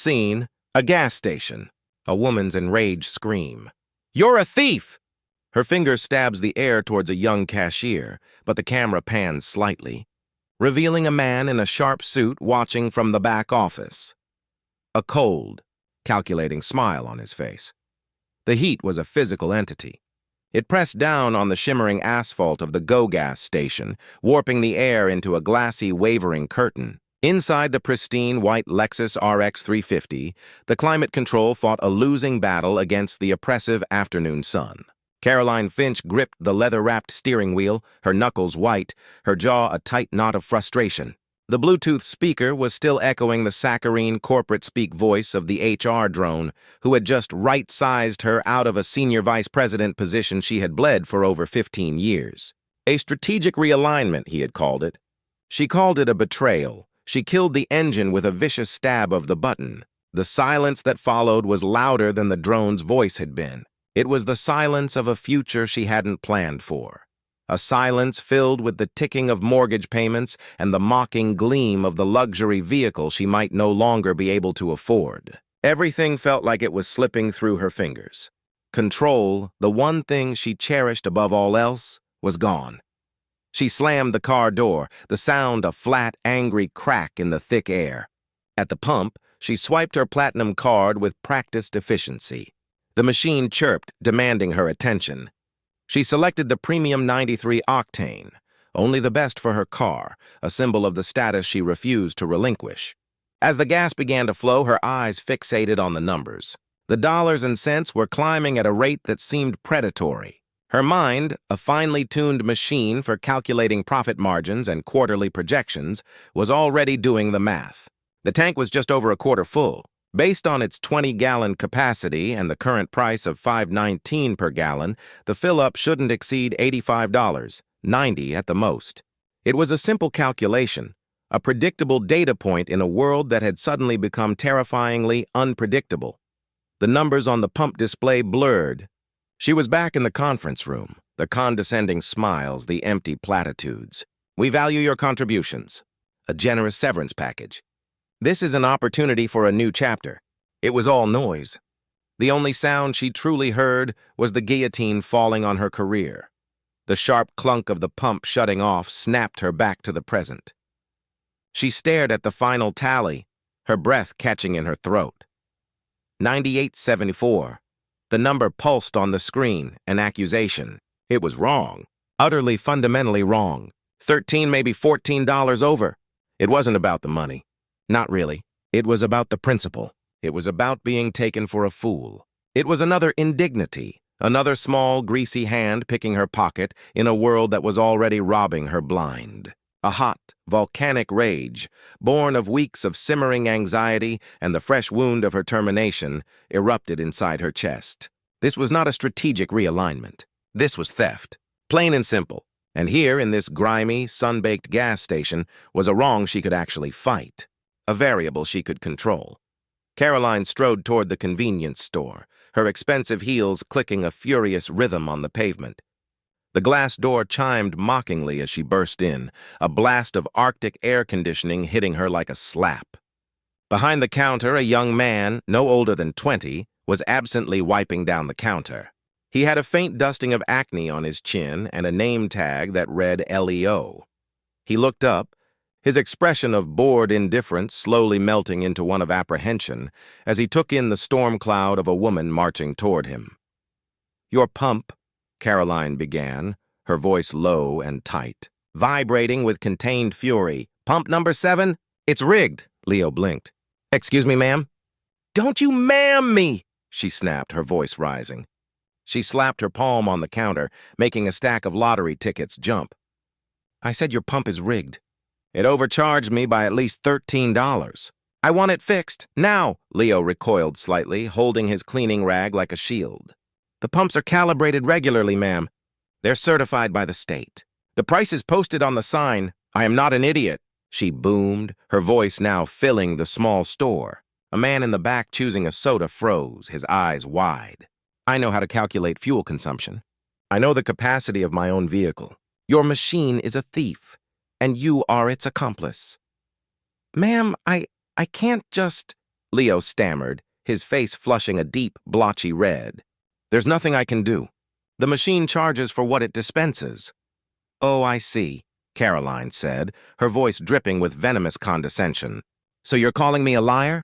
Scene, a gas station. A woman's enraged scream. "You're a thief!" Her finger stabs the air towards a young cashier, but the camera pans slightly, revealing a man in a sharp suit watching from the back office. A cold, calculating smile on his face. The heat was a physical entity. It pressed down on the shimmering asphalt of the gas station, warping the air into a glassy, wavering curtain. Inside the pristine white Lexus RX 350, the climate control fought a losing battle against the oppressive afternoon sun. Caroline Finch gripped the leather-wrapped steering wheel, her knuckles white, her jaw a tight knot of frustration. The Bluetooth speaker was still echoing the saccharine corporate-speak voice of the HR drone, who had just right-sized her out of a senior vice president position she had bled for over 15 years. A strategic realignment, he had called it. She called it a betrayal. She killed the engine with a vicious stab of the button. The silence that followed was louder than the drone's voice had been. It was the silence of a future she hadn't planned for. A silence filled with the ticking of mortgage payments and the mocking gleam of the luxury vehicle she might no longer be able to afford. Everything felt like it was slipping through her fingers. Control, the one thing she cherished above all else, was gone. She slammed the car door, the sound a flat, angry crack in the thick air. At the pump, she swiped her platinum card with practiced efficiency. The machine chirped, demanding her attention. She selected the premium 93 octane, only the best for her car, a symbol of the status she refused to relinquish. As the gas began to flow, her eyes fixated on the numbers. The dollars and cents were climbing at a rate that seemed predatory. Her mind, a finely tuned machine for calculating profit margins and quarterly projections, was already doing the math. The tank was just over a quarter full. Based on its 20-gallon capacity and the current price of $5.19 per gallon, the fill-up shouldn't exceed $85, $90 at the most. It was a simple calculation, a predictable data point in a world that had suddenly become terrifyingly unpredictable. The numbers on the pump display blurred. She was back in the conference room, the condescending smiles, the empty platitudes. "We value your contributions. A generous severance package. This is an opportunity for a new chapter." It was all noise. The only sound she truly heard was the guillotine falling on her career. The sharp clunk of the pump shutting off snapped her back to the present. She stared at the final tally, her breath catching in her throat. 98.74. The number pulsed on the screen, an accusation. It was wrong. Utterly, fundamentally wrong. $13, maybe $14 over. It wasn't about the money. Not really. It was about the principle. It was about being taken for a fool. It was another indignity, another small, greasy hand picking her pocket in a world that was already robbing her blind. A hot, volcanic rage, born of weeks of simmering anxiety and the fresh wound of her termination, erupted inside her chest. This was not a strategic realignment. This was theft. Plain and simple. And here, in this grimy, sun-baked gas station, was a wrong she could actually fight. A variable she could control. Caroline strode toward the convenience store, her expensive heels clicking a furious rhythm on the pavement. The glass door chimed mockingly as she burst in, a blast of Arctic air conditioning hitting her like a slap. Behind the counter, a young man, no older than 20, was absently wiping down the counter. He had a faint dusting of acne on his chin and a name tag that read LEO. He looked up, his expression of bored indifference slowly melting into one of apprehension as he took in the storm cloud of a woman marching toward him. "Your pump," Caroline began, her voice low and tight, vibrating with contained fury. "Pump number 7? It's rigged." Leo blinked. "Excuse me, ma'am?" "Don't you ma'am me!" she snapped, her voice rising. She slapped her palm on the counter, making a stack of lottery tickets jump. "I said your pump is rigged. It overcharged me by at least $13. I want it fixed, now." Leo recoiled slightly, holding his cleaning rag like a shield. "The pumps are calibrated regularly, ma'am. They're certified by the state. The price is posted on the sign. I am not an idiot," she boomed, her voice now filling the small store. A man in the back choosing a soda froze, his eyes wide. "I know how to calculate fuel consumption. I know the capacity of my own vehicle. Your machine is a thief, and you are its accomplice." "Ma'am, I can't just..." Leo stammered, his face flushing a deep, blotchy red. "There's nothing I can do. The machine charges for what it dispenses." "Oh, I see," Caroline said, her voice dripping with venomous condescension. "So you're calling me a liar?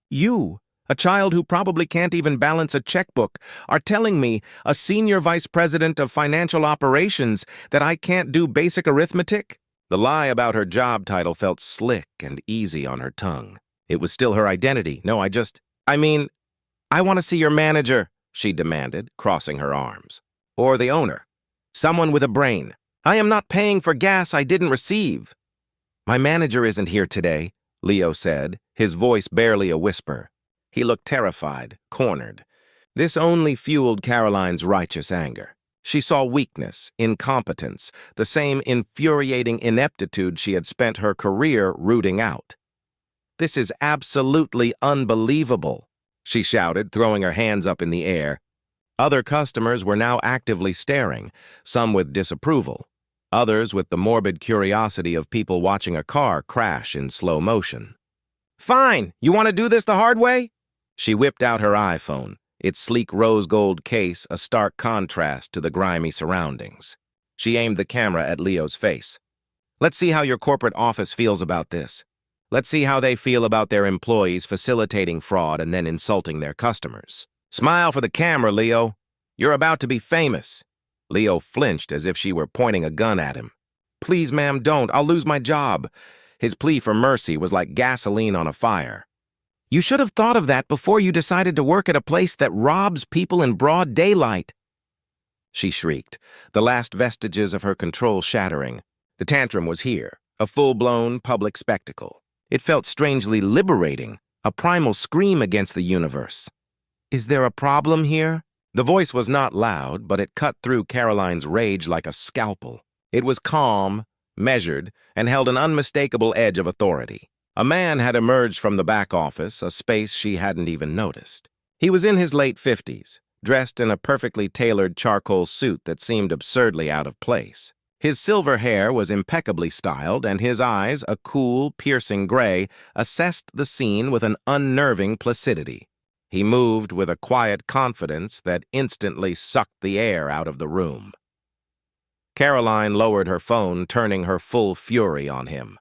You, a child who probably can't even balance a checkbook, are telling me, a senior vice president of financial operations, that I can't do basic arithmetic?" The lie about her job title felt slick and easy on her tongue. It was still her identity. "No, I want to see your manager," she demanded, crossing her arms. "Or the owner. Someone with a brain. I am not paying for gas I didn't receive." "My manager isn't here today," Leo said, his voice barely a whisper. He looked terrified, cornered. This only fueled Caroline's righteous anger. She saw weakness, incompetence, the same infuriating ineptitude she had spent her career rooting out. "This is absolutely unbelievable," she shouted, throwing her hands up in the air. Other customers were now actively staring, some with disapproval, others with the morbid curiosity of people watching a car crash in slow motion. "Fine, you want to do this the hard way?" She whipped out her iPhone, its sleek rose gold case a stark contrast to the grimy surroundings. She aimed the camera at Leo's face. "Let's see how your corporate office feels about this. Let's see how they feel about their employees facilitating fraud and then insulting their customers. Smile for the camera, Leo. You're about to be famous." Leo flinched as if she were pointing a gun at him. "Please, ma'am, don't. I'll lose my job." His plea for mercy was like gasoline on a fire. "You should have thought of that before you decided to work at a place that robs people in broad daylight," she shrieked, the last vestiges of her control shattering. The tantrum was here, a full-blown public spectacle. It felt strangely liberating, a primal scream against the universe. "Is there a problem here?" The voice was not loud, but it cut through Caroline's rage like a scalpel. It was calm, measured, and held an unmistakable edge of authority. A man had emerged from the back office, a space she hadn't even noticed. He was in his late 50s, dressed in a perfectly tailored charcoal suit that seemed absurdly out of place. His silver hair was impeccably styled, and his eyes, a cool, piercing gray, assessed the scene with an unnerving placidity. He moved with a quiet confidence that instantly sucked the air out of the room. Caroline lowered her phone, turning her full fury on him.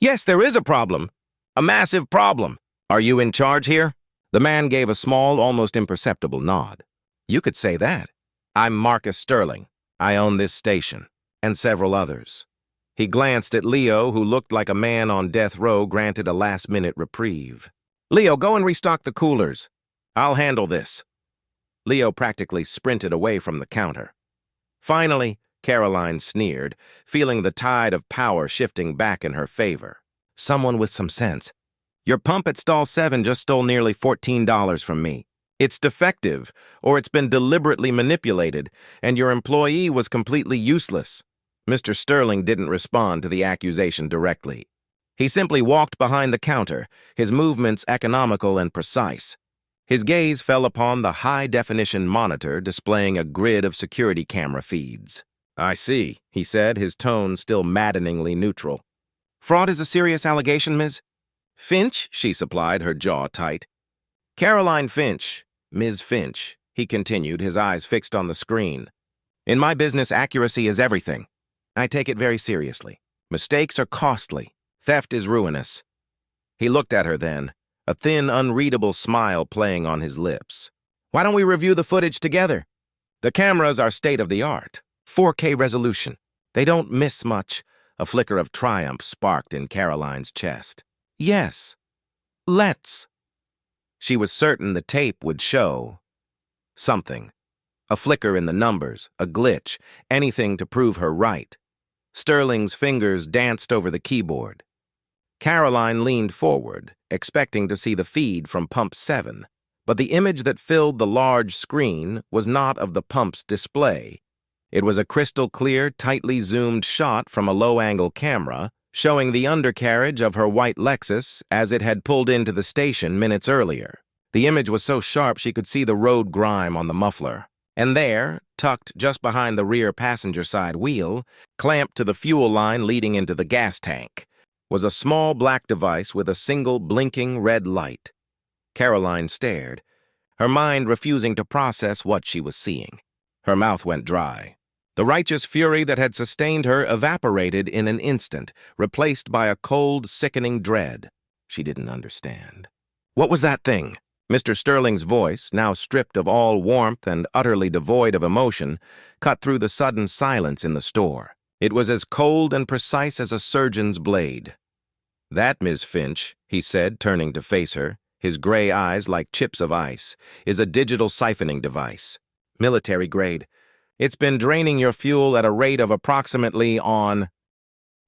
"Yes, there is a problem. A massive problem. Are you in charge here?" The man gave a small, almost imperceptible nod. "You could say that. I'm Marcus Sterling. I own this station, and several others." He glanced at Leo, who looked like a man on death row granted a last-minute reprieve. "Leo, go and restock the coolers. I'll handle this." Leo practically sprinted away from the counter. Finally, Caroline sneered, feeling the tide of power shifting back in her favor. "Someone with some sense. Your pump at stall 7 just stole nearly $14 from me. It's defective, or it's been deliberately manipulated, and your employee was completely useless." Mr. Sterling didn't respond to the accusation directly. He simply walked behind the counter, his movements economical and precise. His gaze fell upon the high-definition monitor displaying a grid of security camera feeds. "I see," he said, his tone still maddeningly neutral. "Fraud is a serious allegation, Ms. Finch?" she supplied, her jaw tight. "Caroline Finch, Ms. Finch," he continued, his eyes fixed on the screen. "In my business, accuracy is everything. I take it very seriously. Mistakes are costly. Theft is ruinous." He looked at her then, a thin, unreadable smile playing on his lips. "Why don't we review the footage together? The cameras are state-of-the-art. 4K resolution. They don't miss much." A flicker of triumph sparked in Caroline's chest. "Yes. Let's." She was certain the tape would show something. A flicker in the numbers, a glitch, anything to prove her right. Sterling's fingers danced over the keyboard. Caroline leaned forward, expecting to see the feed from pump 7, but the image that filled the large screen was not of the pump's display. It was a crystal-clear, tightly zoomed shot from a low-angle camera, showing the undercarriage of her white Lexus as it had pulled into the station minutes earlier. The image was so sharp she could see the road grime on the muffler. And there, tucked just behind the rear passenger side wheel, clamped to the fuel line leading into the gas tank, was a small black device with a single blinking red light. Caroline stared, her mind refusing to process what she was seeing. Her mouth went dry. The righteous fury that had sustained her evaporated in an instant, replaced by a cold, sickening dread. She didn't understand. What was that thing? Mr. Sterling's voice, now stripped of all warmth and utterly devoid of emotion, cut through the sudden silence in the store. It was as cold and precise as a surgeon's blade. "That, Miss Finch," he said, turning to face her, his gray eyes like chips of ice, "is a digital siphoning device. Military grade. It's been draining your fuel at a rate of approximately on—"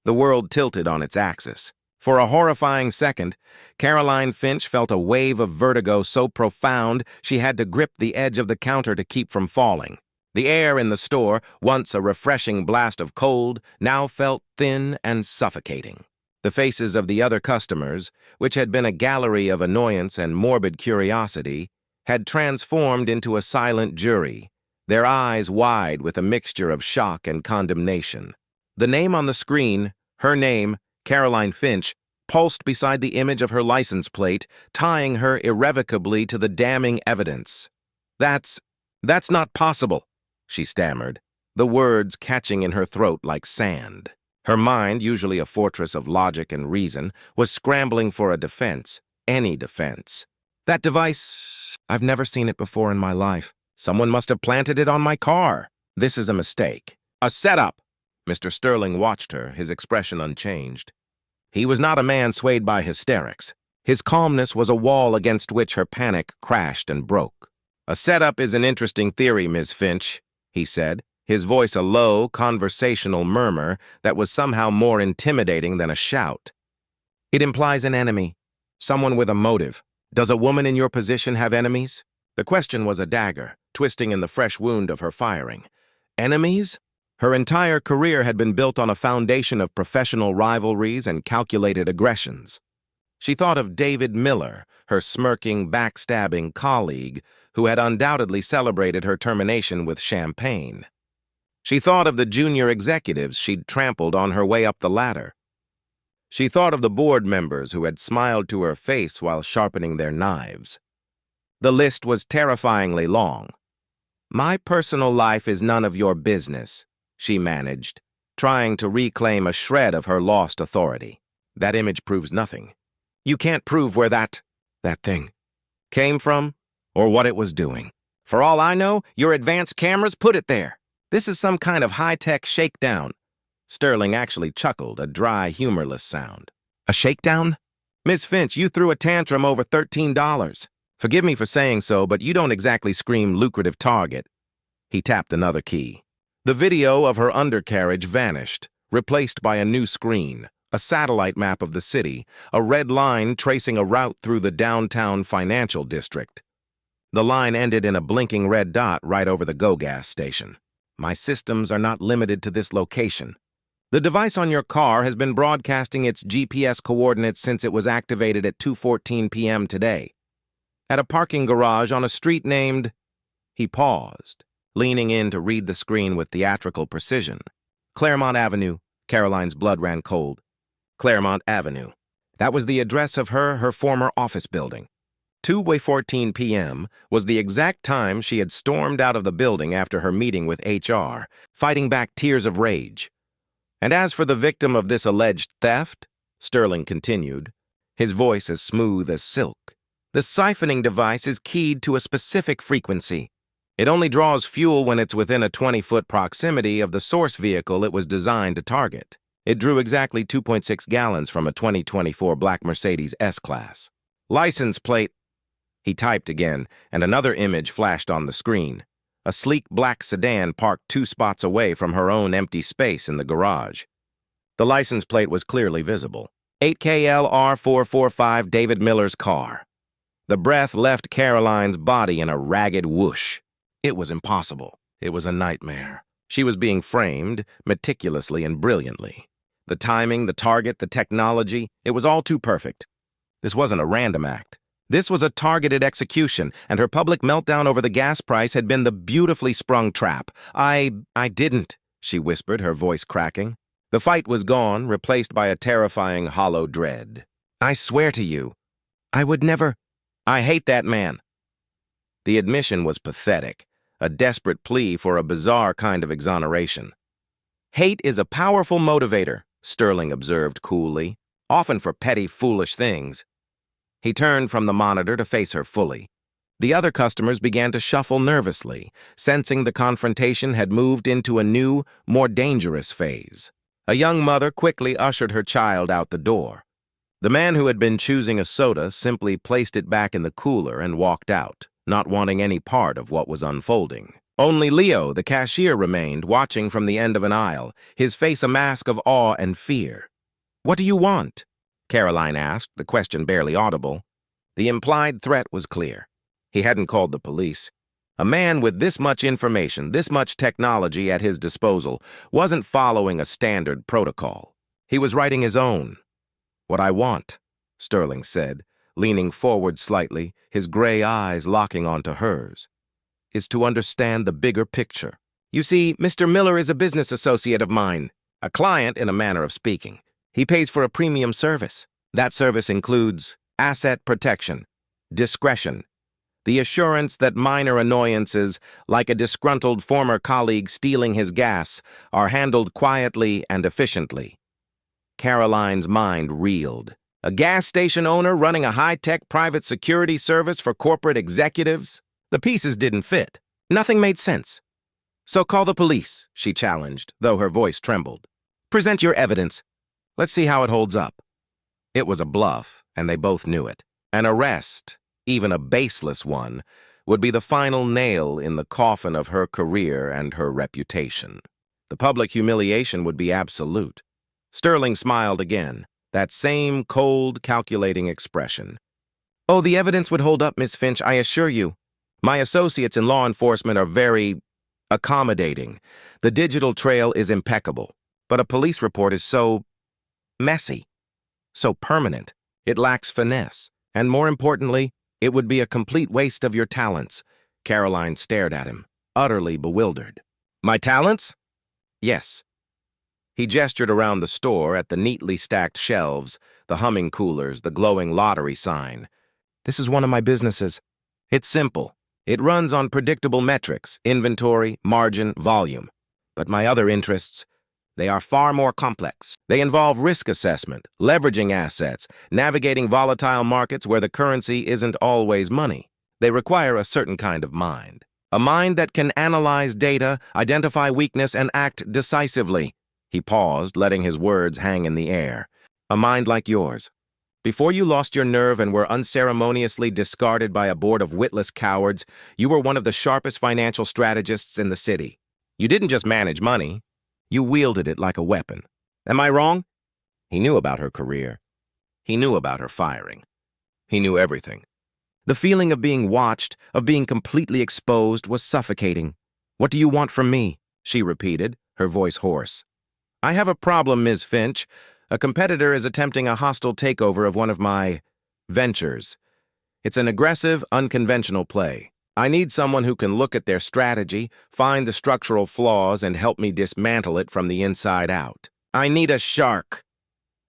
The world tilted on its axis. For a horrifying second, Caroline Finch felt a wave of vertigo so profound she had to grip the edge of the counter to keep from falling. The air in the store, once a refreshing blast of cold, now felt thin and suffocating. The faces of the other customers, which had been a gallery of annoyance and morbid curiosity, had transformed into a silent jury, their eyes wide with a mixture of shock and condemnation. The name on the screen, her name, Caroline Finch, pulsed beside the image of her license plate, tying her irrevocably to the damning evidence. That's not possible," she stammered, the words catching in her throat like sand. Her mind, usually a fortress of logic and reason, was scrambling for a defense, any defense. "That device, I've never seen it before in my life. Someone must have planted it on my car. This is a mistake. A setup." Mr. Sterling watched her, his expression unchanged. He was not a man swayed by hysterics. His calmness was a wall against which her panic crashed and broke. "A setup is an interesting theory, Ms. Finch," he said, his voice a low, conversational murmur that was somehow more intimidating than a shout. "It implies an enemy, someone with a motive. Does a woman in your position have enemies?" The question was a dagger, twisting in the fresh wound of her firing. Enemies? Her entire career had been built on a foundation of professional rivalries and calculated aggressions. She thought of David Miller, her smirking, backstabbing colleague, who had undoubtedly celebrated her termination with champagne. She thought of the junior executives she'd trampled on her way up the ladder. She thought of the board members who had smiled to her face while sharpening their knives. The list was terrifyingly long. "My personal life is none of your business," she managed, trying to reclaim a shred of her lost authority. "That image proves nothing. You can't prove where that thing came from or what it was doing. For all I know, your advanced cameras put it there. This is some kind of high-tech shakedown." Sterling actually chuckled, a dry, humorless sound. "A shakedown? Miss Finch, you threw a tantrum over $13. Forgive me for saying so, but you don't exactly scream lucrative target." He tapped another key. The video of her undercarriage vanished, replaced by a new screen, a satellite map of the city, a red line tracing a route through the downtown financial district. The line ended in a blinking red dot right over the GO gas station. "My systems are not limited to this location. The device on your car has been broadcasting its GPS coordinates since it was activated at 2:14 p.m. today. At a parking garage on a street named—" He paused, leaning in to read the screen with theatrical precision. "Claremont Avenue." Caroline's blood ran cold. Claremont Avenue. That was the address of her former office building. 2:14 p.m. was the exact time she had stormed out of the building after her meeting with HR, fighting back tears of rage. "And as for the victim of this alleged theft," Sterling continued, his voice as smooth as silk, "the siphoning device is keyed to a specific frequency. It only draws fuel when it's within a 20-foot proximity of the source vehicle it was designed to target. It drew exactly 2.6 gallons from a 2024 black Mercedes S-Class. License plate—" He typed again, and another image flashed on the screen. A sleek black sedan parked 2 spots away from her own empty space in the garage. The license plate was clearly visible. 8KLR445, David Miller's car. The breath left Caroline's body in a ragged whoosh. It was impossible. It was a nightmare. She was being framed, meticulously and brilliantly. The timing, the target, the technology, it was all too perfect. This wasn't a random act. This was a targeted execution, and her public meltdown over the gas price had been the beautifully sprung trap. I didn't," she whispered, her voice cracking. The fight was gone, replaced by a terrifying hollow dread. "I swear to you, I would never—" I hate that man. The admission was pathetic, a desperate plea for a bizarre kind of exoneration. Hate is a powerful motivator, Sterling observed coolly, often for petty, foolish things. He turned from the monitor to face her fully. The other customers began to shuffle nervously, sensing the confrontation had moved into a new, more dangerous phase. A young mother quickly ushered her child out the door. The man who had been choosing a soda simply placed it back in the cooler and walked out, not wanting any part of what was unfolding. Only Leo, the cashier, remained, watching from the end of an aisle, his face a mask of awe and fear. "What do you want?" Caroline asked, the question barely audible. The implied threat was clear. He hadn't called the police. A man with this much information, this much technology at his disposal, wasn't following a standard protocol. He was writing his own. "What I want," Sterling said, leaning forward slightly, his gray eyes locking onto hers, "is to understand the bigger picture. You see, Mr. Miller is a business associate of mine, a client in a manner of speaking. He pays for a premium service. That service includes asset protection, discretion, the assurance that minor annoyances, like a disgruntled former colleague stealing his gas, are handled quietly and efficiently." Caroline's mind reeled. A gas station owner running a high-tech private security service for corporate executives? The pieces didn't fit. Nothing made sense. "So call the police," she challenged, though her voice trembled. "Present your evidence. Let's see how it holds up." It was a bluff, and they both knew it. An arrest, even a baseless one, would be the final nail in the coffin of her career and her reputation. The public humiliation would be absolute. Sterling smiled again, that same cold, calculating expression. "Oh, the evidence would hold up, Miss Finch, I assure you. My associates in law enforcement are very accommodating. The digital trail is impeccable, but a police report is so messy, so permanent. It lacks finesse, and more importantly, it would be a complete waste of your talents." Caroline stared at him, utterly bewildered. "My talents?" "Yes." He gestured around the store at the neatly stacked shelves, the humming coolers, the glowing lottery sign. "This is one of my businesses. It's simple. It runs on predictable metrics, inventory, margin, volume. But my other interests, they are far more complex. They involve risk assessment, leveraging assets, navigating volatile markets where the currency isn't always money. They require a certain kind of mind. A mind that can analyze data, identify weakness, and act decisively." He paused, letting his words hang in the air. "A mind like yours. Before you lost your nerve and were unceremoniously discarded by a board of witless cowards, you were one of the sharpest financial strategists in the city. You didn't just manage money. You wielded it like a weapon. Am I wrong?" He knew about her career. He knew about her firing. He knew everything. The feeling of being watched, of being completely exposed, was suffocating. "What do you want from me?" she repeated, her voice hoarse. "I have a problem, Ms. Finch. A competitor is attempting a hostile takeover of one of my ventures. It's an aggressive, unconventional play. I need someone who can look at their strategy, find the structural flaws, and help me dismantle it from the inside out. I need a shark."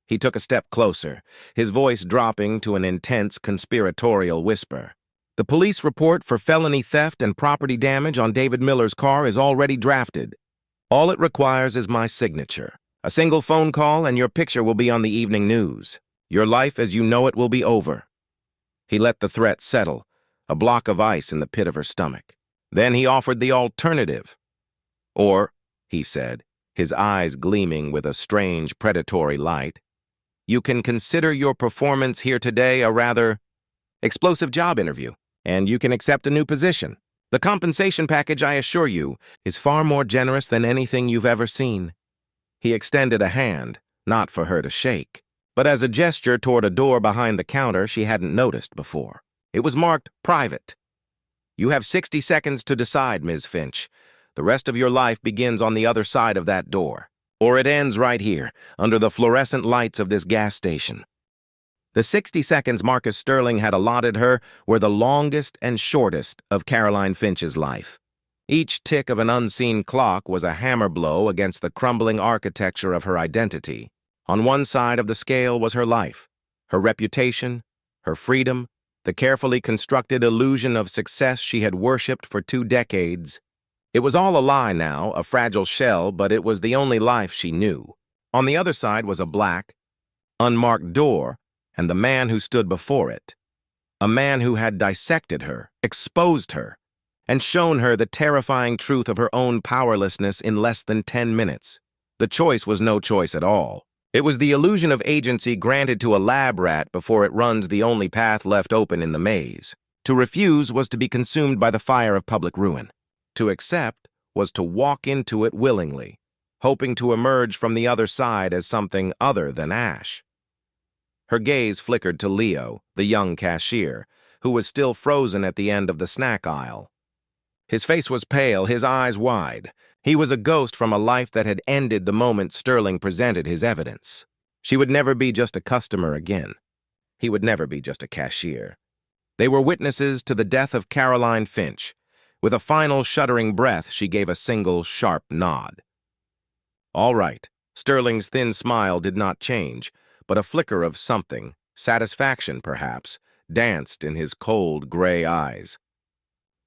He took a step closer, his voice dropping to an intense, conspiratorial whisper. "The police report for felony theft and property damage on David Miller's car is already drafted. All it requires is my signature. A single phone call and your picture will be on the evening news. Your life as you know it will be over." He let the threat settle, a block of ice in the pit of her stomach. Then he offered the alternative. "Or," he said, his eyes gleaming with a strange predatory light, "you can consider your performance here today a rather explosive job interview, and you can accept a new position. The compensation package, I assure you, is far more generous than anything you've ever seen." He extended a hand, not for her to shake, but as a gesture toward a door behind the counter she hadn't noticed before. It was marked private. "You have 60 seconds to decide, Ms. Finch. The rest of your life begins on the other side of that door. Or it ends right here, under the fluorescent lights of this gas station." The 60 seconds Marcus Sterling had allotted her were the longest and shortest of Caroline Finch's life. Each tick of an unseen clock was a hammer blow against the crumbling architecture of her identity. On one side of the scale was her life, her reputation, her freedom, the carefully constructed illusion of success she had worshipped for 2 decades. It was all a lie now, a fragile shell, but it was the only life she knew. On the other side was a black, unmarked door, and the man who stood before it. A man who had dissected her, exposed her, and shown her the terrifying truth of her own powerlessness in less than 10 minutes. The choice was no choice at all. It was the illusion of agency granted to a lab rat before it runs the only path left open in the maze. To refuse was to be consumed by the fire of public ruin. To accept was to walk into it willingly, hoping to emerge from the other side as something other than ash. Her gaze flickered to Leo, the young cashier, who was still frozen at the end of the snack aisle. His face was pale, his eyes wide. He was a ghost from a life that had ended the moment Sterling presented his evidence. She would never be just a customer again. He would never be just a cashier. They were witnesses to the death of Caroline Finch. With a final shuddering breath, she gave a single, sharp nod. All right. Sterling's thin smile did not change, but a flicker of something, satisfaction perhaps, danced in his cold, gray eyes.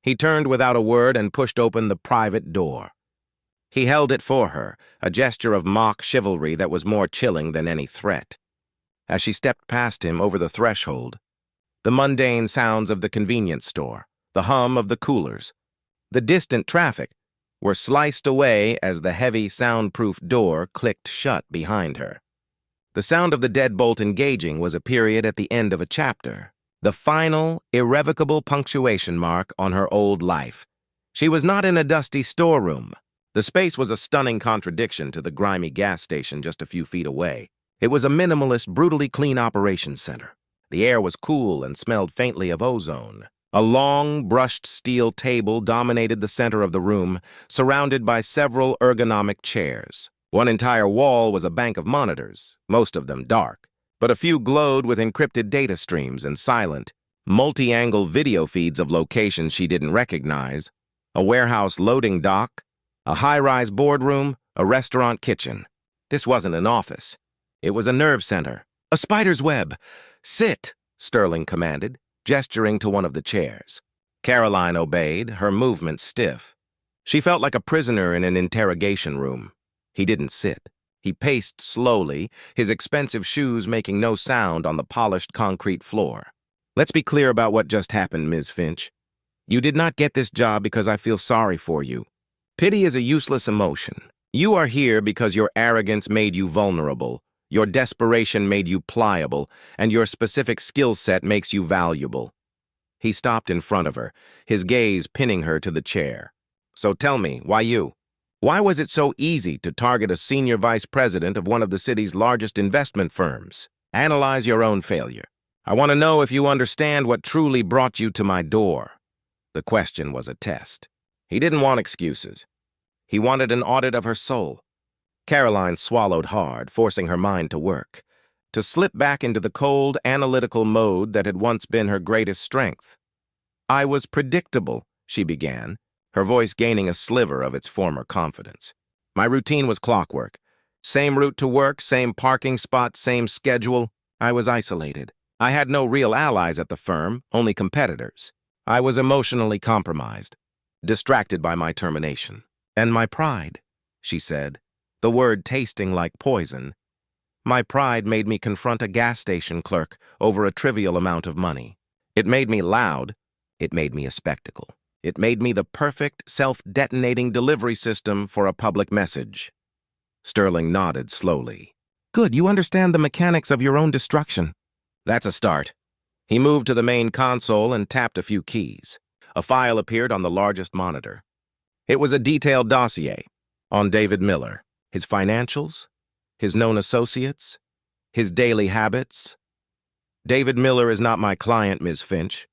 He turned without a word and pushed open the private door. He held it for her, a gesture of mock chivalry that was more chilling than any threat. As she stepped past him over the threshold, the mundane sounds of the convenience store, the hum of the coolers, the distant traffic, were sliced away as the heavy, soundproof door clicked shut behind her. The sound of the deadbolt engaging was a period at the end of a chapter, the final, irrevocable punctuation mark on her old life. She was not in a dusty storeroom. The space was a stunning contradiction to the grimy gas station just a few feet away. It was a minimalist, brutally clean operations center. The air was cool and smelled faintly of ozone. A long, brushed steel table dominated the center of the room, surrounded by several ergonomic chairs. One entire wall was a bank of monitors, most of them dark, but a few glowed with encrypted data streams and silent, multi-angle video feeds of locations she didn't recognize, a warehouse loading dock, a high-rise boardroom, a restaurant kitchen. This wasn't an office. It was a nerve center, a spider's web. "Sit," Sterling commanded, gesturing to one of the chairs. Caroline obeyed, her movements stiff. She felt like a prisoner in an interrogation room. He didn't sit. He paced slowly, his expensive shoes making no sound on the polished concrete floor. "Let's be clear about what just happened, Ms. Finch. You did not get this job because I feel sorry for you. Pity is a useless emotion. You are here because your arrogance made you vulnerable, your desperation made you pliable, and your specific skill set makes you valuable." He stopped in front of her, his gaze pinning her to the chair. "So tell me, why you? Why was it so easy to target a senior vice president of one of the city's largest investment firms? Analyze your own failure. I want to know if you understand what truly brought you to my door." The question was a test. He didn't want excuses. He wanted an audit of her soul. Caroline swallowed hard, forcing her mind to work, to slip back into the cold, analytical mode that had once been her greatest strength. "I was predictable," she began, her voice gaining a sliver of its former confidence. "My routine was clockwork. Same route to work, same parking spot, same schedule. I was isolated. I had no real allies at the firm, only competitors. I was emotionally compromised, distracted by my termination. And my pride," she said, the word tasting like poison. "My pride made me confront a gas station clerk over a trivial amount of money. It made me loud. It made me a spectacle. It made me the perfect, self-detonating delivery system for a public message." Sterling nodded slowly. "Good, you understand the mechanics of your own destruction." "That's a start." He moved to the main console and tapped a few keys. A file appeared on the largest monitor. It was a detailed dossier on David Miller, his financials, his known associates, his daily habits. "David Miller is not my client, Ms. Finch."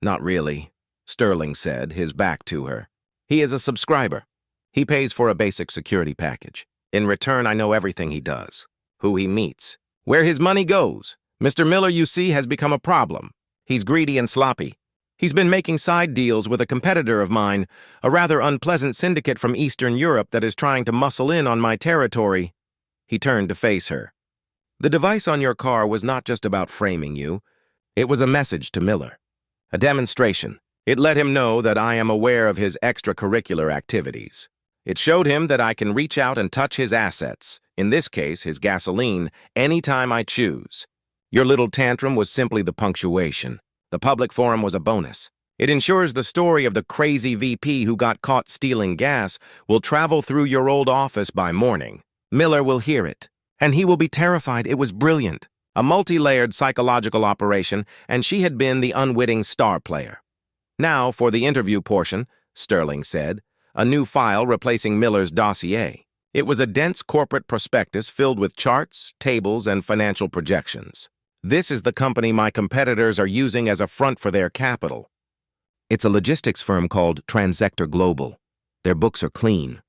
"Not really," Sterling said, his back to her. "He is a subscriber. He pays for a basic security package. In return, I know everything he does, who he meets, where his money goes. Mr. Miller, you see, has become a problem. He's greedy and sloppy. He's been making side deals with a competitor of mine, a rather unpleasant syndicate from Eastern Europe that is trying to muscle in on my territory." He turned to face her. "The device on your car was not just about framing you. It was a message to Miller. A demonstration. It let him know that I am aware of his extracurricular activities. It showed him that I can reach out and touch his assets, in this case, his gasoline, anytime I choose. Your little tantrum was simply the punctuation. The public forum was a bonus. It ensures the story of the crazy VP who got caught stealing gas will travel through your old office by morning. Miller will hear it, and he will be terrified. It was brilliant. A multi-layered psychological operation, and she had been the unwitting star player. Now, for the interview portion, Sterling said, a new file replacing Miller's dossier. It was a dense corporate prospectus filled with charts, tables, and financial projections. This is the company my competitors are using as a front for their capital. It's a logistics firm called Transector Global. Their books are clean.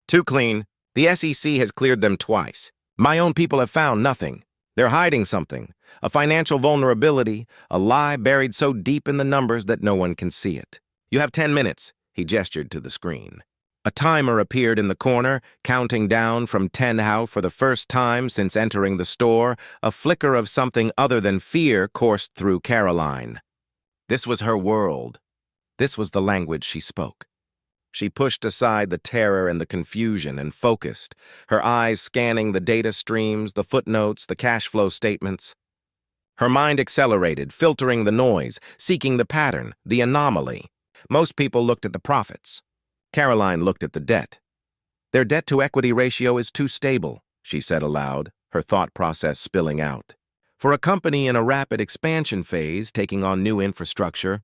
Too clean. The SEC has cleared them twice. My own people have found nothing. They're hiding something, a financial vulnerability, a lie buried so deep in the numbers that no one can see it. You have 10 minutes, he gestured to the screen. A timer appeared in the corner, counting down from 10 out for the first time since entering the store. A flicker of something other than fear coursed through Caroline. This was her world. This was the language she spoke. She pushed aside the terror and the confusion and focused, her eyes scanning the data streams, the footnotes, the cash flow statements. Her mind accelerated, filtering the noise, seeking the pattern, the anomaly. Most people looked at the profits. Caroline looked at the debt. Their debt-to-equity ratio is too stable, she said aloud, her thought process spilling out. For a company in a rapid expansion phase, taking on new infrastructure,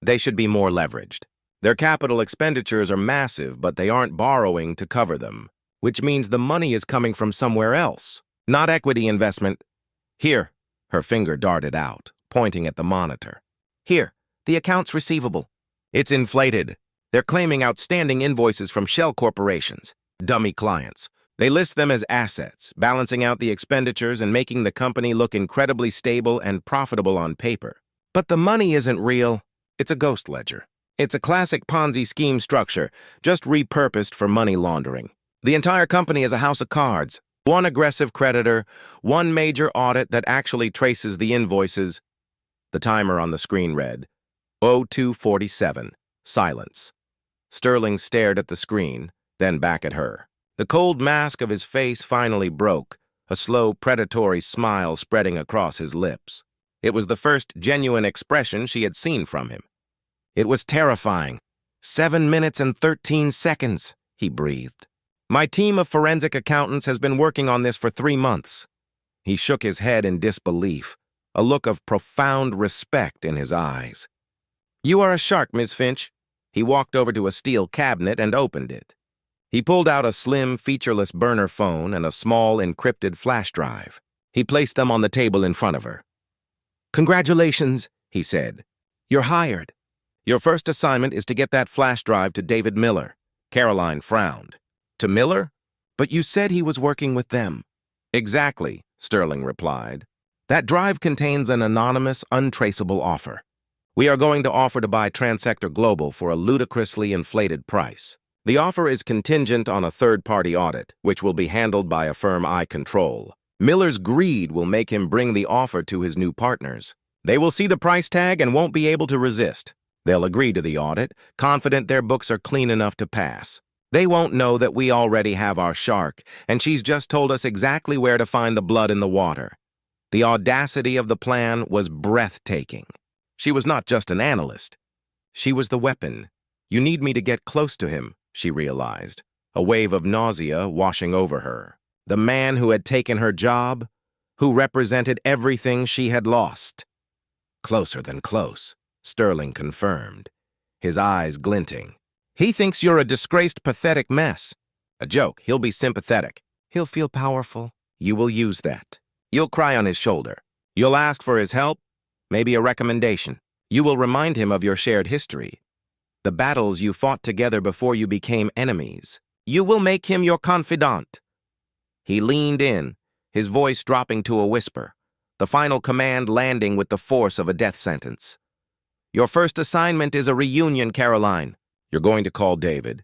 they should be more leveraged. Their capital expenditures are massive, but they aren't borrowing to cover them, which means the money is coming from somewhere else, not equity investment. Here, her finger darted out, pointing at the monitor. Here, the accounts receivable. It's inflated. They're claiming outstanding invoices from shell corporations, dummy clients. They list them as assets, balancing out the expenditures and making the company look incredibly stable and profitable on paper. But the money isn't real. It's a ghost ledger. It's a classic Ponzi scheme structure, just repurposed for money laundering. The entire company is a house of cards. One aggressive creditor, one major audit that actually traces the invoices. The timer on the screen read, 0247, silence. Sterling stared at the screen, then back at her. The cold mask of his face finally broke, a slow, predatory smile spreading across his lips. It was the first genuine expression she had seen from him. It was terrifying. 7 minutes and 13 seconds, he breathed. My team of forensic accountants has been working on this for 3 months. He shook his head in disbelief, a look of profound respect in his eyes. You are a shark, Ms. Finch. He walked over to a steel cabinet and opened it. He pulled out a slim, featureless burner phone and a small, encrypted flash drive. He placed them on the table in front of her. Congratulations, he said. You're hired. Your first assignment is to get that flash drive to David Miller. Caroline frowned. To Miller? But you said he was working with them. Exactly, Sterling replied. That drive contains an anonymous, untraceable offer. We are going to offer to buy Transector Global for a ludicrously inflated price. The offer is contingent on a third-party audit, which will be handled by a firm I control. Miller's greed will make him bring the offer to his new partners. They will see the price tag and won't be able to resist. They'll agree to the audit, confident their books are clean enough to pass. They won't know that we already have our shark, and she's just told us exactly where to find the blood in the water. The audacity of the plan was breathtaking. She was not just an analyst. She was the weapon. You need me to get close to him, she realized, a wave of nausea washing over her. The man who had taken her job, who represented everything she had lost. Closer than close, Sterling confirmed, his eyes glinting. He thinks you're a disgraced, pathetic mess. A joke. He'll be sympathetic. He'll feel powerful. You will use that. You'll cry on his shoulder. You'll ask for his help, maybe a recommendation. You will remind him of your shared history, the battles you fought together before you became enemies. You will make him your confidant. He leaned in, his voice dropping to a whisper, the final command landing with the force of a death sentence. Your first assignment is a reunion, Caroline. You're going to call David,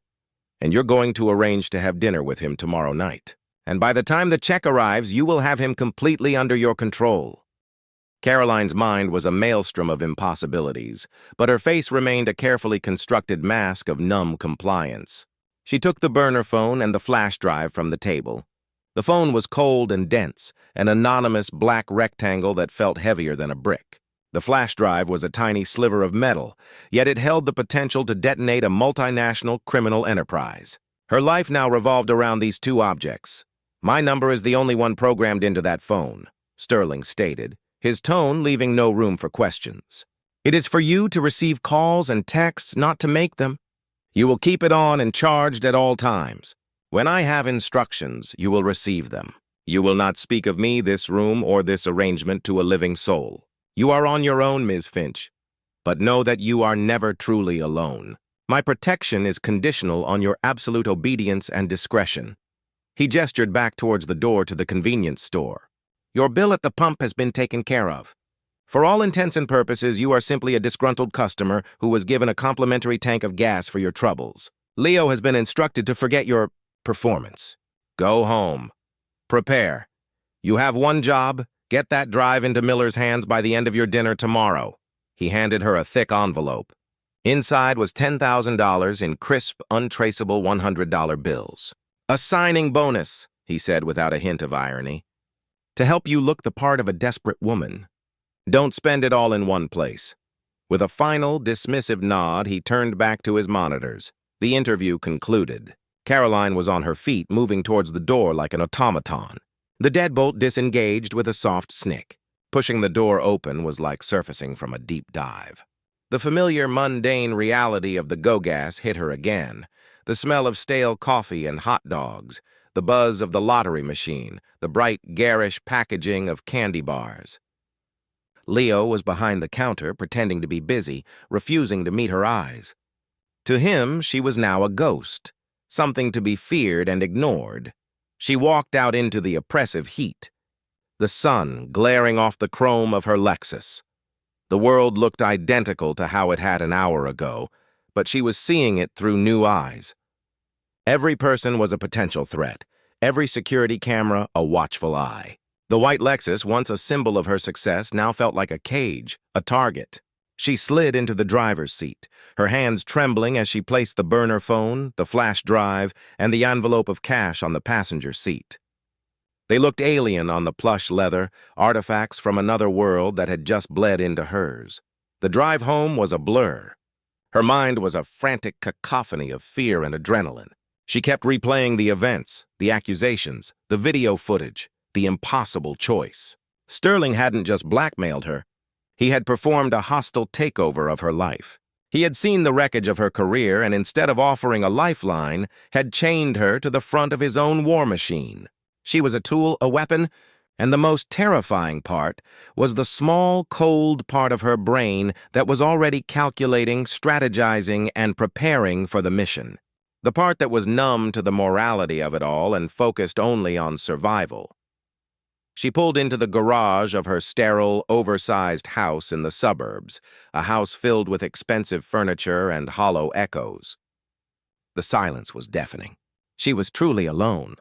and you're going to arrange to have dinner with him tomorrow night. And by the time the check arrives, you will have him completely under your control. Caroline's mind was a maelstrom of impossibilities, but her face remained a carefully constructed mask of numb compliance. She took the burner phone and the flash drive from the table. The phone was cold and dense, an anonymous black rectangle that felt heavier than a brick. The flash drive was a tiny sliver of metal, yet it held the potential to detonate a multinational criminal enterprise. Her life now revolved around these two objects. "My number is the only one programmed into that phone," Sterling stated, his tone leaving no room for questions. "It is for you to receive calls and texts, not to make them. You will keep it on and charged at all times. When I have instructions, you will receive them. You will not speak of me, this room, or this arrangement to a living soul. You are on your own, Ms. Finch, but know that you are never truly alone. My protection is conditional on your absolute obedience and discretion." He gestured back towards the door to the convenience store. "Your bill at the pump has been taken care of. For all intents and purposes, you are simply a disgruntled customer who was given a complimentary tank of gas for your troubles. Leo has been instructed to forget your performance. Go home. Prepare. You have one job. Get that drive into Miller's hands by the end of your dinner tomorrow." He handed her a thick envelope. Inside was $10,000 in crisp, untraceable $100 bills. "A signing bonus," he said without a hint of irony, "to help you look the part of a desperate woman. Don't spend it all in one place." With a final, dismissive nod, he turned back to his monitors. The interview concluded. Caroline was on her feet, moving towards the door like an automaton. The deadbolt disengaged with a soft snick. Pushing the door open was like surfacing from a deep dive. The familiar, mundane reality of the go-gas hit her again. The smell of stale coffee and hot dogs, the buzz of the lottery machine, the bright, garish packaging of candy bars. Leo was behind the counter, pretending to be busy, refusing to meet her eyes. To him, she was now a ghost, something to be feared and ignored. She walked out into the oppressive heat, the sun glaring off the chrome of her Lexus. The world looked identical to how it had an hour ago, but she was seeing it through new eyes. Every person was a potential threat, every security camera a watchful eye. The white Lexus, once a symbol of her success, now felt like a cage, a target. She slid into the driver's seat, her hands trembling as she placed the burner phone, the flash drive, and the envelope of cash on the passenger seat. They looked alien on the plush leather, artifacts from another world that had just bled into hers. The drive home was a blur. Her mind was a frantic cacophony of fear and adrenaline. She kept replaying the events, the accusations, the video footage, the impossible choice. Sterling hadn't just blackmailed her. He had performed a hostile takeover of her life. He had seen the wreckage of her career and instead of offering a lifeline, had chained her to the front of his own war machine. She was a tool, a weapon, and the most terrifying part was the small, cold part of her brain that was already calculating, strategizing, and preparing for the mission. The part that was numb to the morality of it all and focused only on survival. She pulled into the garage of her sterile, oversized house in the suburbs, a house filled with expensive furniture and hollow echoes. The silence was deafening. She was truly alone.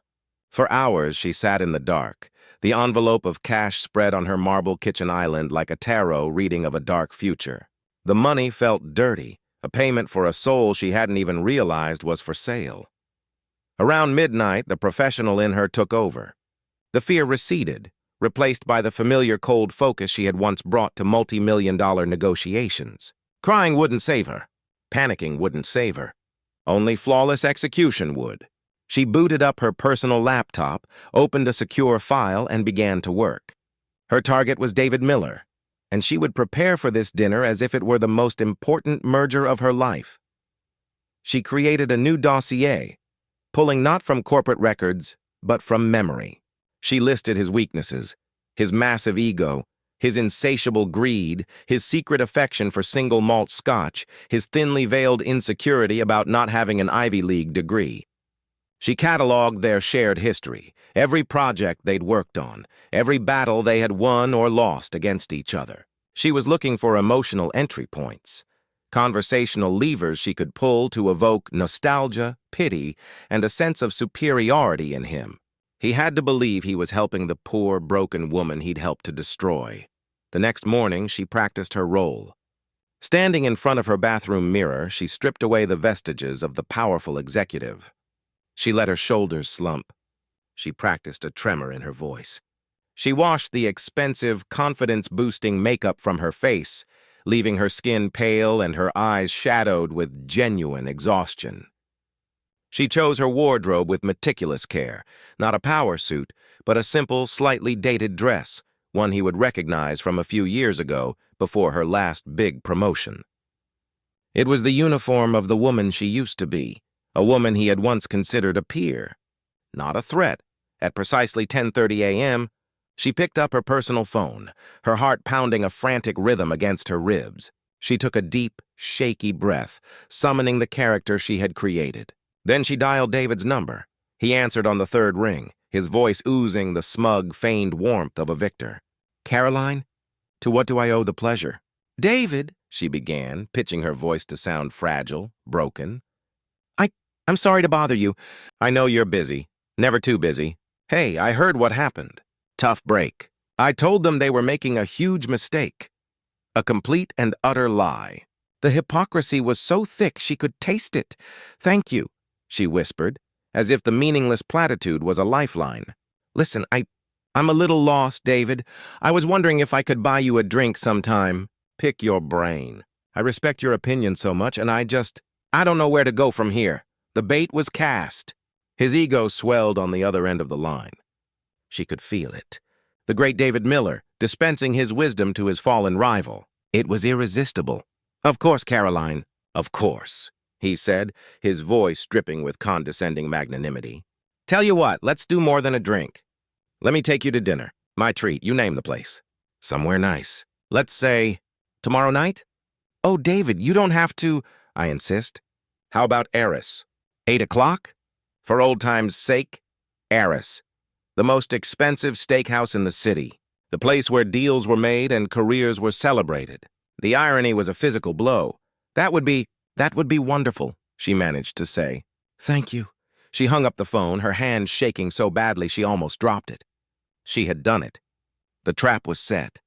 For hours she sat in the dark, the envelope of cash spread on her marble kitchen island like a tarot reading of a dark future. The money felt dirty, a payment for a soul she hadn't even realized was for sale. Around midnight, the professional in her took over. The fear receded, replaced by the familiar cold focus she had once brought to multi-million-dollar negotiations. Crying wouldn't save her. Panicking wouldn't save her. Only flawless execution would. She booted up her personal laptop, opened a secure file, and began to work. Her target was David Miller, and she would prepare for this dinner as if it were the most important merger of her life. She created a new dossier, pulling not from corporate records, but from memory. She listed his weaknesses, his massive ego, his insatiable greed, his secret affection for single malt scotch, his thinly veiled insecurity about not having an Ivy League degree. She cataloged their shared history, every project they'd worked on, every battle they had won or lost against each other. She was looking for emotional entry points, conversational levers she could pull to evoke nostalgia, pity, and a sense of superiority in him. He had to believe he was helping the poor, broken woman he'd helped to destroy. The next morning, she practiced her role. Standing in front of her bathroom mirror, she stripped away the vestiges of the powerful executive. She let her shoulders slump. She practiced a tremor in her voice. She washed the expensive, confidence-boosting makeup from her face, leaving her skin pale and her eyes shadowed with genuine exhaustion. She chose her wardrobe with meticulous care, not a power suit, but a simple, slightly dated dress, one he would recognize from a few years ago before her last big promotion. It was the uniform of the woman she used to be, a woman he had once considered a peer, not a threat. At precisely 10:30 a.m., she picked up her personal phone, her heart pounding a frantic rhythm against her ribs. She took a deep, shaky breath, summoning the character she had created. Then she dialed David's number. He answered on the third ring, his voice oozing the smug, feigned warmth of a victor. "Caroline? To what do I owe the pleasure?" "David," she began, pitching her voice to sound fragile, broken. I'm sorry to bother you. I know you're busy. Never too busy. Hey, I heard what happened. Tough break. I told them they were making a huge mistake. A complete and utter lie. The hypocrisy was so thick she could taste it. Thank you, she whispered, as if the meaningless platitude was a lifeline. Listen, I'm a little lost, David. I was wondering if I could buy you a drink sometime. Pick your brain. I respect your opinion so much, and I don't know where to go from here. The bait was cast. His ego swelled on the other end of the line. She could feel it. The great David Miller, dispensing his wisdom to his fallen rival. It was irresistible. Of course, Caroline. Of course, he said, his voice dripping with condescending magnanimity. Tell you what, let's do more than a drink. Let me take you to dinner. My treat, you name the place. Somewhere nice. Let's say, tomorrow night? Oh, David, you don't have to, I insist. How about Eris? 8 o'clock? For old time's sake, Eris. The most expensive steakhouse in the city. The place where deals were made and careers were celebrated. The irony was a physical blow. That would be wonderful, she managed to say. Thank you. She hung up the phone, her hand shaking so badly she almost dropped it. She had done it. The trap was set.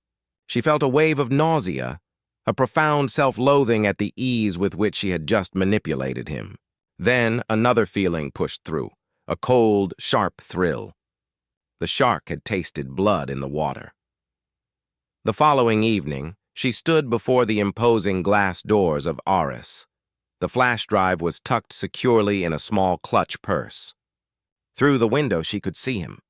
She felt a wave of nausea, a profound self-loathing at the ease with which she had just manipulated him. Then another feeling pushed through, a cold, sharp thrill. The shark had tasted blood in the water. The following evening, she stood before the imposing glass doors of Eris. The flash drive was tucked securely in a small clutch purse. Through the window she could see him.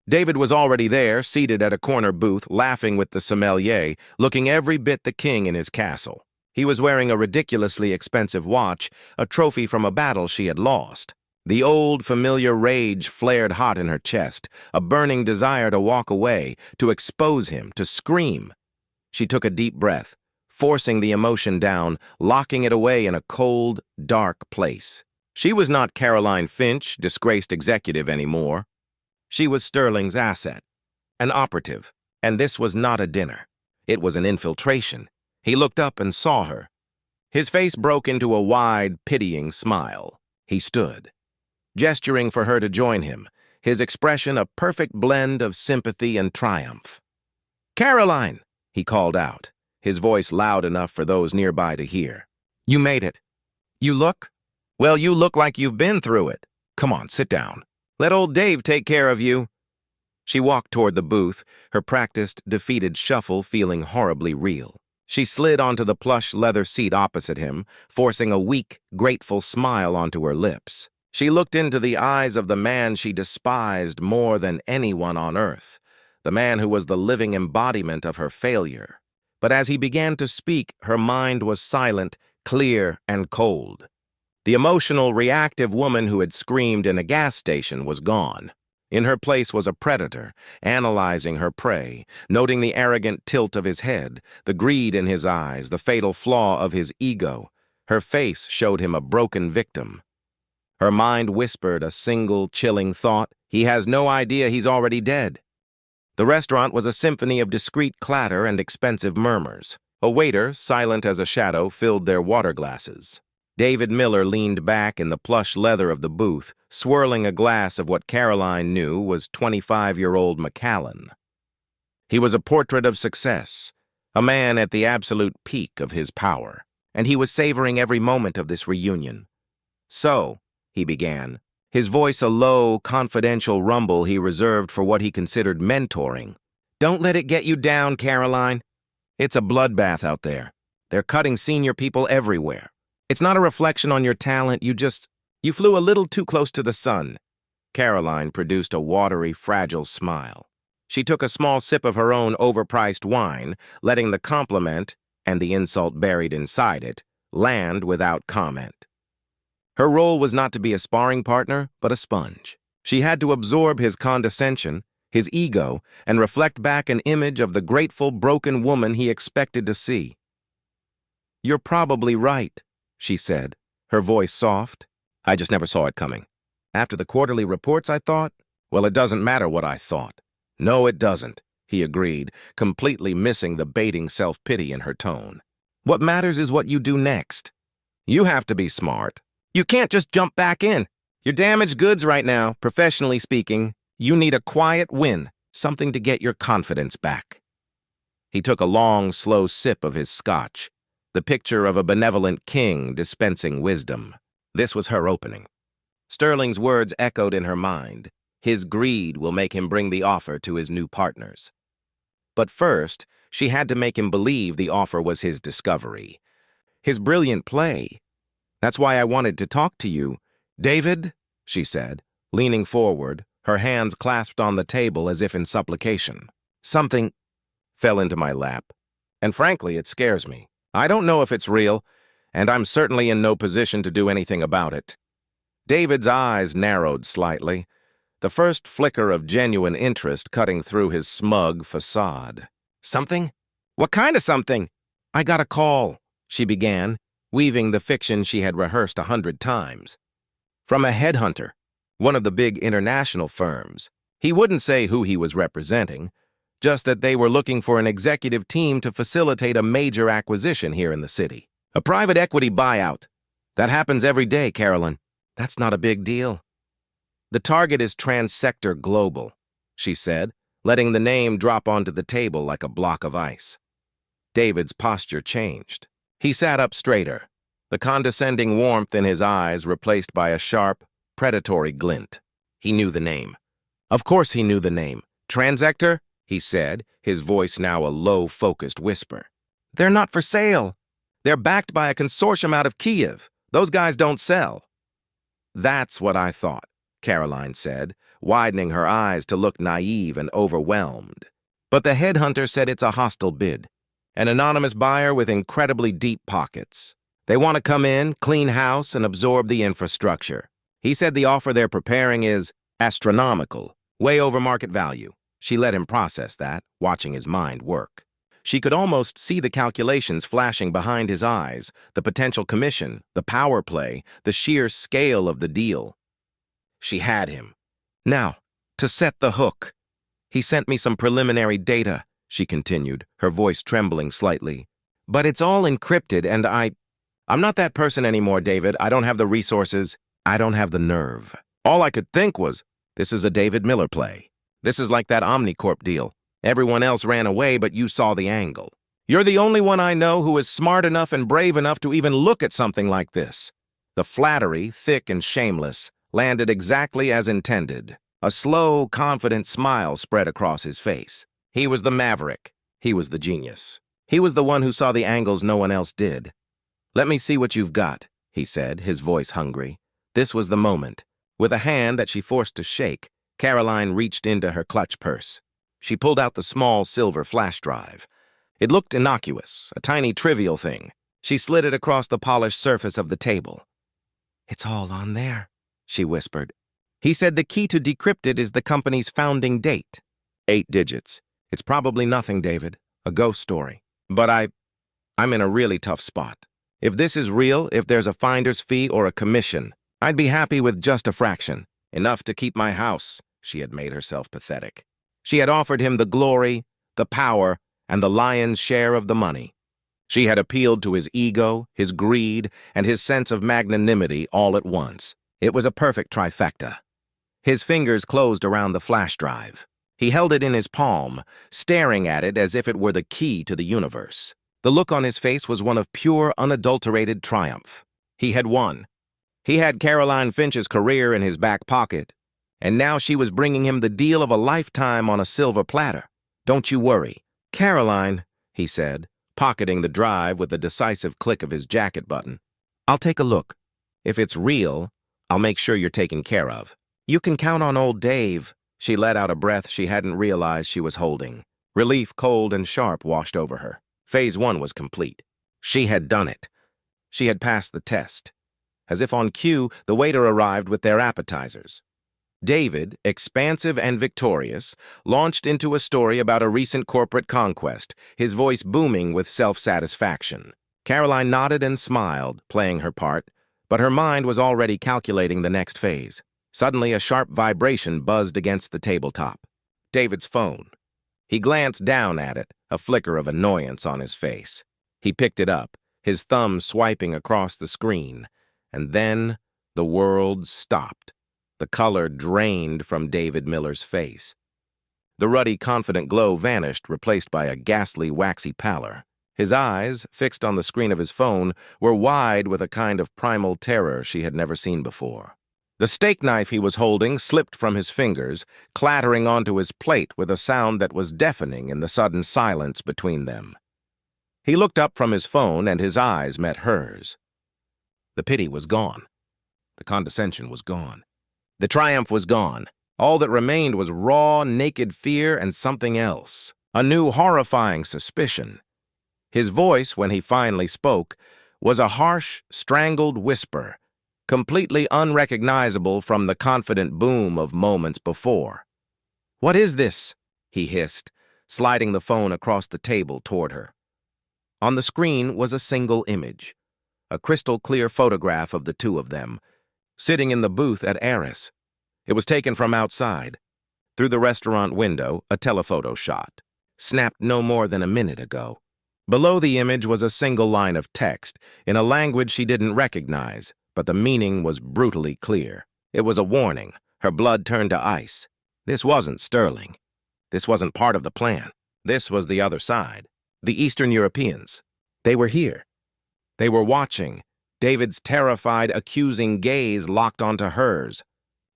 David was already there, seated at a corner booth, laughing with the sommelier, looking every bit the king in his castle. He was wearing a ridiculously expensive watch, a trophy from a battle she had lost. The old, familiar rage flared hot in her chest, a burning desire to walk away, to expose him, to scream. She took a deep breath, forcing the emotion down, locking it away in a cold, dark place. She was not Caroline Finch, disgraced executive, anymore. She was Sterling's asset, an operative, and this was not a dinner. It was an infiltration. He looked up and saw her. His face broke into a wide, pitying smile. He stood, gesturing for her to join him, his expression a perfect blend of sympathy and triumph. "Caroline!" he called out, his voice loud enough for those nearby to hear. "You made it. You look like you've been through it. Come on, sit down. Let old Dave take care of you." She walked toward the booth, her practiced, defeated shuffle feeling horribly real. She slid onto the plush leather seat opposite him, forcing a weak, grateful smile onto her lips. She looked into the eyes of the man she despised more than anyone on earth, the man who was the living embodiment of her failure. But as he began to speak, her mind was silent, clear, and cold. The emotional, reactive woman who had screamed in a gas station was gone. In her place was a predator, analyzing her prey, noting the arrogant tilt of his head, the greed in his eyes, the fatal flaw of his ego. Her face showed him a broken victim. Her mind whispered a single, chilling thought: he has no idea he's already dead. The restaurant was a symphony of discreet clatter and expensive murmurs. A waiter, silent as a shadow, filled their water glasses. David Miller leaned back in the plush leather of the booth, swirling a glass of what Caroline knew was 25-year-old Macallan. He was a portrait of success, a man at the absolute peak of his power, and he was savoring every moment of this reunion. "So," he began, his voice a low, confidential rumble he reserved for what he considered mentoring. "Don't let it get you down, Caroline. It's a bloodbath out there. They're cutting senior people everywhere. It's not a reflection on your talent, you flew a little too close to the sun." Caroline produced a watery, fragile smile. She took a small sip of her own overpriced wine, letting the compliment, and the insult buried inside it, land without comment. Her role was not to be a sparring partner, but a sponge. She had to absorb his condescension, his ego, and reflect back an image of the grateful, broken woman he expected to see. "You're probably right," she said, her voice soft. "I just never saw it coming. After the quarterly reports, I thought, well, it doesn't matter what I thought." "No, it doesn't," he agreed, completely missing the baiting self-pity in her tone. "What matters is what you do next. You have to be smart. You can't just jump back in. You're damaged goods right now, professionally speaking. You need a quiet win, something to get your confidence back." He took a long, slow sip of his scotch, the picture of a benevolent king dispensing wisdom. This was her opening. Sterling's words echoed in her mind. His greed will make him bring the offer to his new partners. But first, she had to make him believe the offer was his discovery. His brilliant play. "That's why I wanted to talk to you, David," she said, leaning forward, her hands clasped on the table as if in supplication. "Something fell into my lap, and frankly, it scares me. I don't know if it's real, and I'm certainly in no position to do anything about it." David's eyes narrowed slightly, the first flicker of genuine interest cutting through his smug facade. "Something? What kind of something?" "I got a call," she began, weaving the fiction she had rehearsed 100 times. "From a headhunter, one of the big international firms. He wouldn't say who he was representing, just that they were looking for an executive team to facilitate a major acquisition here in the city. A private equity buyout. That happens every day, Carolyn. That's not a big deal. The target is Transsector Global," she said, letting the name drop onto the table like a block of ice. David's posture changed. He sat up straighter, the condescending warmth in his eyes replaced by a sharp, predatory glint. He knew the name. Of course he knew the name. "Transsector?" he said, his voice now a low, focused whisper. "They're not for sale. They're backed by a consortium out of Kiev. Those guys don't sell." "That's what I thought," Caroline said, widening her eyes to look naive and overwhelmed. "But the headhunter said it's a hostile bid. An anonymous buyer with incredibly deep pockets. They want to come in, clean house, and absorb the infrastructure. He said the offer they're preparing is astronomical, way over market value." She let him process that, watching his mind work. She could almost see the calculations flashing behind his eyes, the potential commission, the power play, the sheer scale of the deal. She had him. "Now, to set the hook. He sent me some preliminary data," she continued, her voice trembling slightly. "But it's all encrypted, and I'm not that person anymore, David. I don't have the resources. I don't have the nerve. All I could think was, this is a David Miller play. This is like that Omnicorp deal. Everyone else ran away, but you saw the angle. You're the only one I know who is smart enough and brave enough to even look at something like this." The flattery, thick and shameless, landed exactly as intended. A slow, confident smile spread across his face. He was the maverick. He was the genius. He was the one who saw the angles no one else did. "Let me see what you've got," he said, his voice hungry. This was the moment. With a hand that she forced to shake, Caroline reached into her clutch purse. She pulled out the small silver flash drive. It looked innocuous, a tiny trivial thing. She slid it across the polished surface of the table. "It's all on there," she whispered. "He said the key to decrypt it is the company's founding date. 8 digits. It's probably nothing, David. A ghost story. But I'm in a really tough spot. If this is real, if there's a finder's fee or a commission, I'd be happy with just a fraction. Enough to keep my house." She had made herself pathetic. She had offered him the glory, the power, and the lion's share of the money. She had appealed to his ego, his greed, and his sense of magnanimity all at once. It was a perfect trifecta. His fingers closed around the flash drive. He held it in his palm, staring at it as if it were the key to the universe. The look on his face was one of pure, unadulterated triumph. He had won. He had Caroline Finch's career in his back pocket, and now she was bringing him the deal of a lifetime on a silver platter. "Don't you worry." "Caroline," he said, pocketing the drive with a decisive click of his jacket button. "I'll take a look. If it's real, I'll make sure you're taken care of. You can count on old Dave." She let out a breath she hadn't realized she was holding. Relief, cold and sharp, washed over her. Phase 1 was complete. She had done it. She had passed the test. As if on cue, the waiter arrived with their appetizers. David, expansive and victorious, launched into a story about a recent corporate conquest, his voice booming with self-satisfaction. Caroline nodded and smiled, playing her part, but her mind was already calculating the next phase. Suddenly, a sharp vibration buzzed against the tabletop. David's phone. He glanced down at it, a flicker of annoyance on his face. He picked it up, his thumb swiping across the screen, and then the world stopped. The color drained from David Miller's face. The ruddy, confident glow vanished, replaced by a ghastly, waxy pallor. His eyes, fixed on the screen of his phone, were wide with a kind of primal terror she had never seen before. The steak knife he was holding slipped from his fingers, clattering onto his plate with a sound that was deafening in the sudden silence between them. He looked up from his phone and his eyes met hers. The pity was gone. The condescension was gone. The triumph was gone. All that remained was raw, naked fear and something else. A new, horrifying suspicion. His voice, when he finally spoke, was a harsh, strangled whisper, completely unrecognizable from the confident boom of moments before. "What is this?" he hissed, sliding the phone across the table toward her. On the screen was a single image, a crystal-clear photograph of the two of them, sitting in the booth at Eris. It was taken from outside. Through the restaurant window, a telephoto shot, snapped no more than a minute ago. Below the image was a single line of text, in a language she didn't recognize, but the meaning was brutally clear. It was a warning. Her blood turned to ice. This wasn't Sterling. This wasn't part of the plan. This was the other side. The Eastern Europeans. They were here. They were watching, David's terrified, accusing gaze locked onto hers.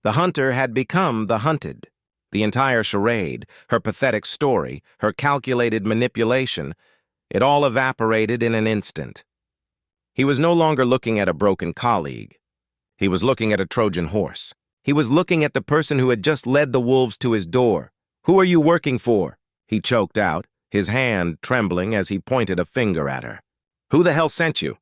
The hunter had become the hunted. The entire charade, her pathetic story, her calculated manipulation, it all evaporated in an instant. He was no longer looking at a broken colleague. He was looking at a Trojan horse. He was looking at the person who had just led the wolves to his door. "Who are you working for?" he choked out, his hand trembling as he pointed a finger at her. "Who the hell sent you?"